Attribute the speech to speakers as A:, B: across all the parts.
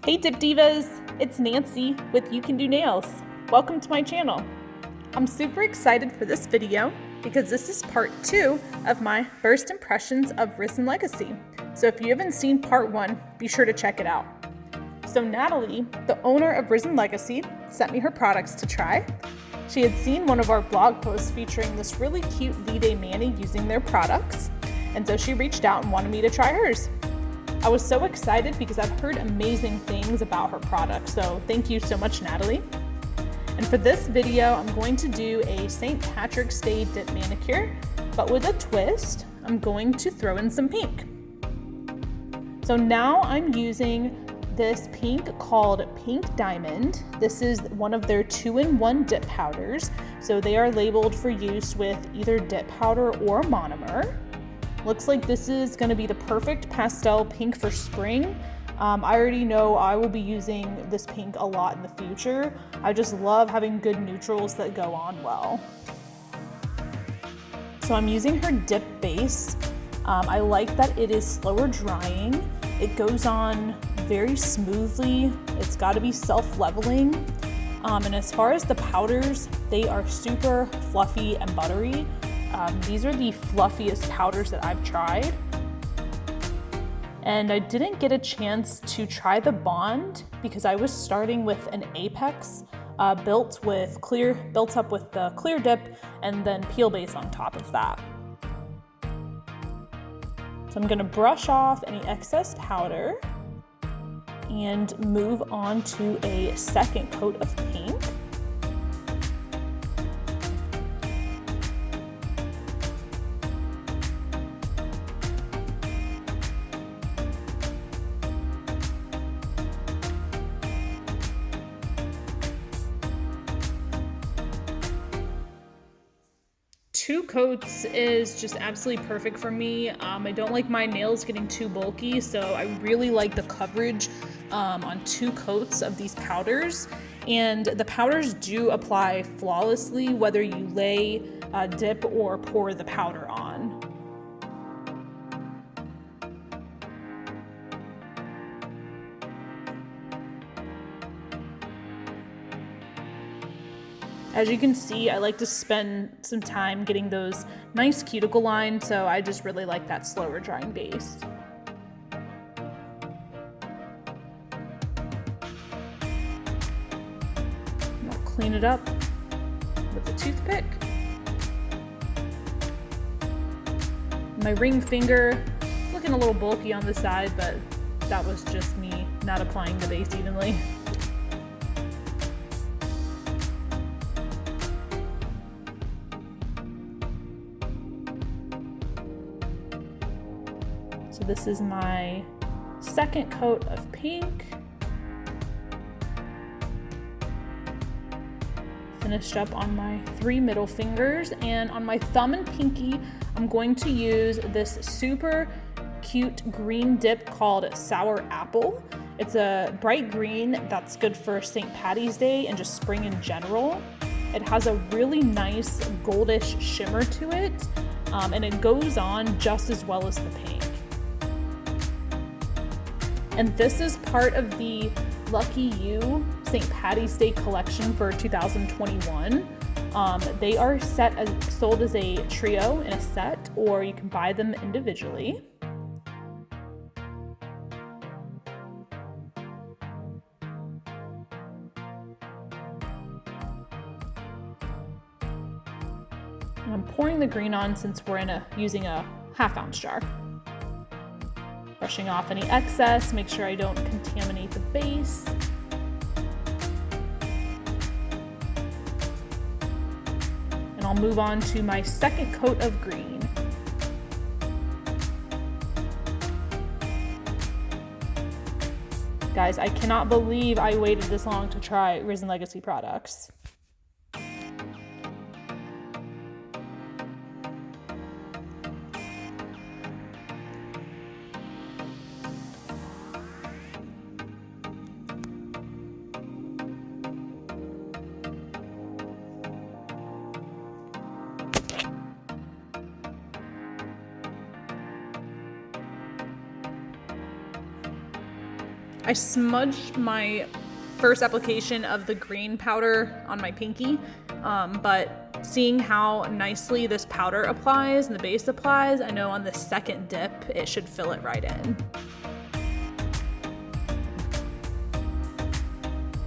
A: Hey Dip Divas, it's Nancy with You Can Do Nails. Welcome to my channel. I'm super excited for this video because this is part 2 of my first impressions of Risen Legacy. So if you haven't seen part 1, be sure to check it out. So Natalie, the owner of Risen Legacy, sent me her products to try. She had seen one of our blog posts featuring this really cute V-Day mani using their products, and so she reached out and wanted me to try hers. I was so excited because I've heard amazing things about her products, so thank you so much, Natalie. And for this video, I'm going to do a St. Patrick's Day dip manicure, but with a twist. I'm going to throw in some pink. So now I'm using this pink called Pink Diamond. This is one of their 2-in-1 dip powders. So they are labeled for use with either dip powder or monomer. Looks like this is going to be the perfect pastel pink for spring. I already know I will be using this pink a lot in the future. I just love having good neutrals that go on well. So I'm using her dip base. I like that it is slower drying. It goes on very smoothly. It's got to be self-leveling. And as far as the powders, they are super fluffy and buttery. These are the fluffiest powders that I've tried. And I didn't get a chance to try the Bond because I was starting with an Apex built up with the clear dip and then peel base on top of that. So I'm gonna brush off any excess powder and move on to a second coat of pink. Two coats is just absolutely perfect for me. I don't like my nails getting too bulky, so I really like the coverage on 2 coats of these powders. And the powders do apply flawlessly, whether you lay, dip, or pour the powder on. As you can see, I like to spend some time getting those nice cuticle lines, so I just really like that slower drying base. I'll clean it up with a toothpick. My ring finger, looking a little bulky on the side, but that was just me not applying the base evenly. So this is my second coat of pink. Finished up on my 3 middle fingers, and on my thumb and pinky, I'm going to use this super cute green dip called Sour Apple. It's a bright green that's good for St. Patty's Day and just spring in general. It has a really nice goldish shimmer to it, and it goes on just as well as the pink. And this is part of the Lucky You St. Patty's Day collection for 2021. They are sold as a trio in a set, or you can buy them individually. And I'm pouring the green on since we're using a 1/2 ounce jar. Brushing off any excess, make sure I don't contaminate the base. And I'll move on to my second coat of green. Guys, I cannot believe I waited this long to try Risen Legacy products. I smudged my first application of the green powder on my pinky, but seeing how nicely this powder applies and the base applies, I know on the second dip it should fill it right in.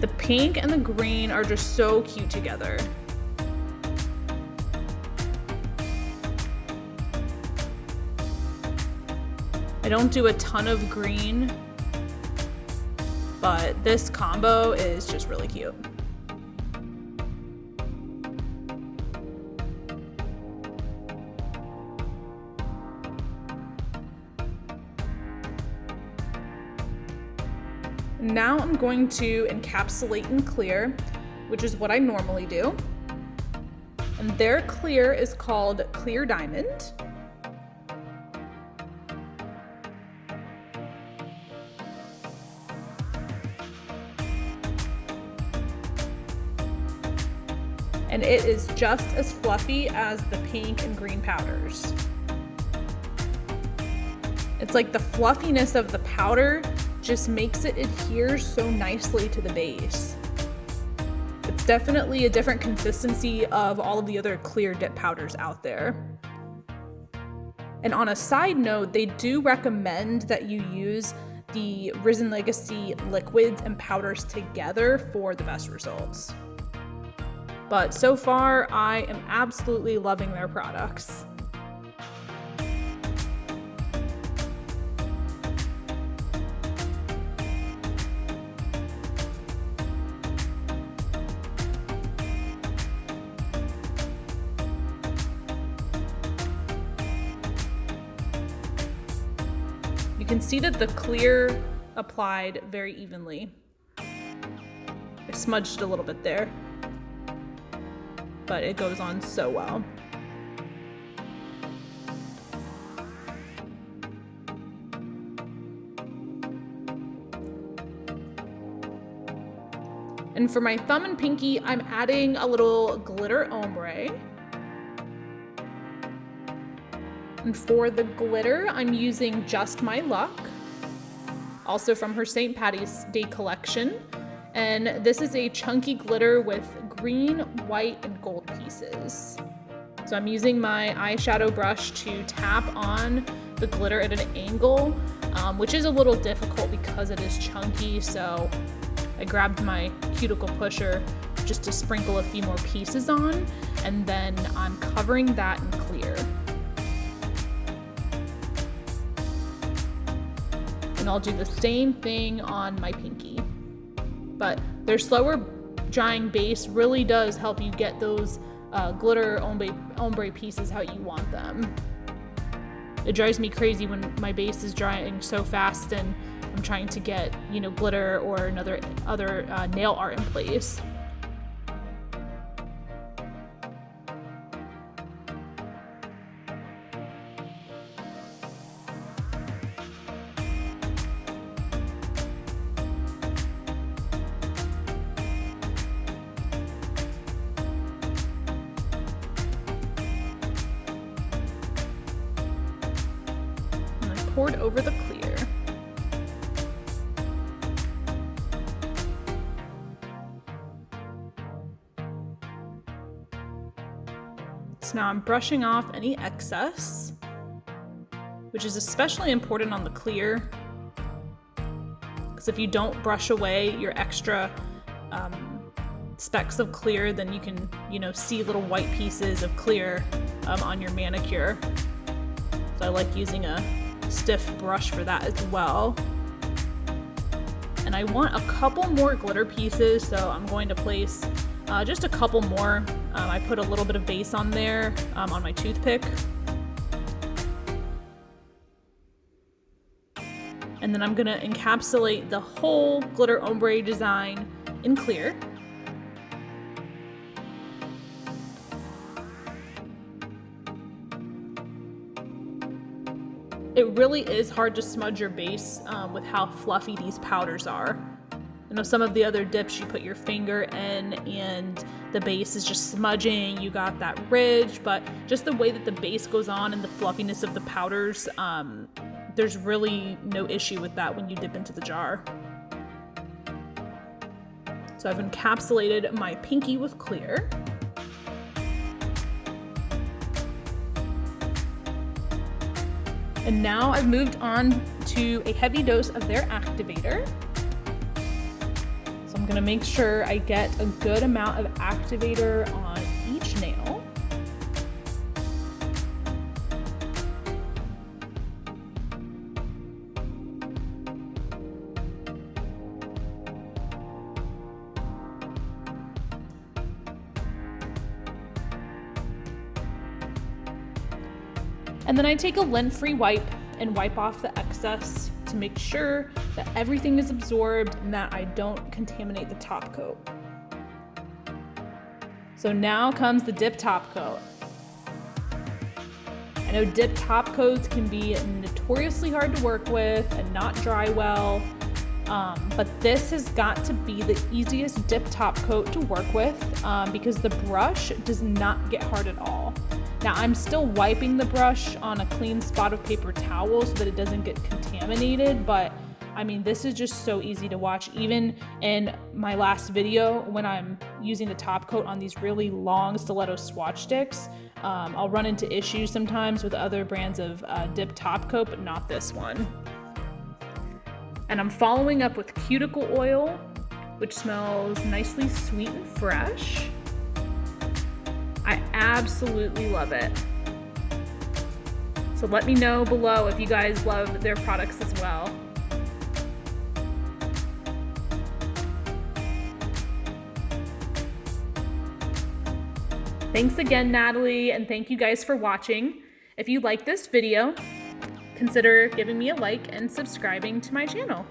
A: The pink and the green are just so cute together. I don't do a ton of green, but this combo is just really cute. Now I'm going to encapsulate in clear, which is what I normally do. And their clear is called Clear Diamond. And it is just as fluffy as the pink and green powders. It's like the fluffiness of the powder just makes it adhere so nicely to the base. It's definitely a different consistency of all of the other clear dip powders out there. And on a side note, they do recommend that you use the Risen Legacy liquids and powders together for the best results. But so far, I am absolutely loving their products. You can see that the clear applied very evenly. I smudged a little bit there, but it goes on so well. And for my thumb and pinky, I'm adding a little glitter ombre. And for the glitter, I'm using Just My Luck, also from her St. Patty's Day collection. And this is a chunky glitter with green, white, and gold pieces. So I'm using my eyeshadow brush to tap on the glitter at an angle, which is a little difficult because it is chunky. So I grabbed my cuticle pusher just to sprinkle a few more pieces on, and then I'm covering that in clear. And I'll do the same thing on my pinky. But their slower drying base really does help you get those glitter ombre pieces how you want them. It drives me crazy when my base is drying so fast and I'm trying to get, glitter or other nail art in place. Poured over the clear. So now I'm brushing off any excess, which is especially important on the clear, because if you don't brush away your extra specks of clear, then you can, see little white pieces of clear on your manicure. So I like using a stiff brush for that as well. And I want a couple more glitter pieces, so I'm going to place just a couple more. I put a little bit of base on there on my toothpick. And then I'm gonna encapsulate the whole glitter ombre design in clear. It really is hard to smudge your base with how fluffy these powders are. I know some of the other dips you put your finger in and the base is just smudging, you got that ridge, but just the way that the base goes on and the fluffiness of the powders, there's really no issue with that when you dip into the jar. So I've encapsulated my pinky with clear. And now I've moved on to a heavy dose of their activator. So I'm gonna make sure I get a good amount of activator on each nail. And then I take a lint-free wipe and wipe off the excess to make sure that everything is absorbed and that I don't contaminate the top coat. So now comes the dip top coat. I know dip top coats can be notoriously hard to work with and not dry well, but this has got to be the easiest dip top coat to work with because the brush does not get hard at all. Now I'm still wiping the brush on a clean spot of paper towel so that it doesn't get contaminated, but I mean, this is just so easy to watch. Even in my last video, when I'm using the top coat on these really long stiletto swatch sticks, I'll run into issues sometimes with other brands of dip top coat, but not this one. And I'm following up with cuticle oil, which smells nicely sweet and fresh. I absolutely love it. So let me know below if you guys love their products as well. Thanks again, Natalie, and thank you guys for watching. If you like this video, consider giving me a like and subscribing to my channel.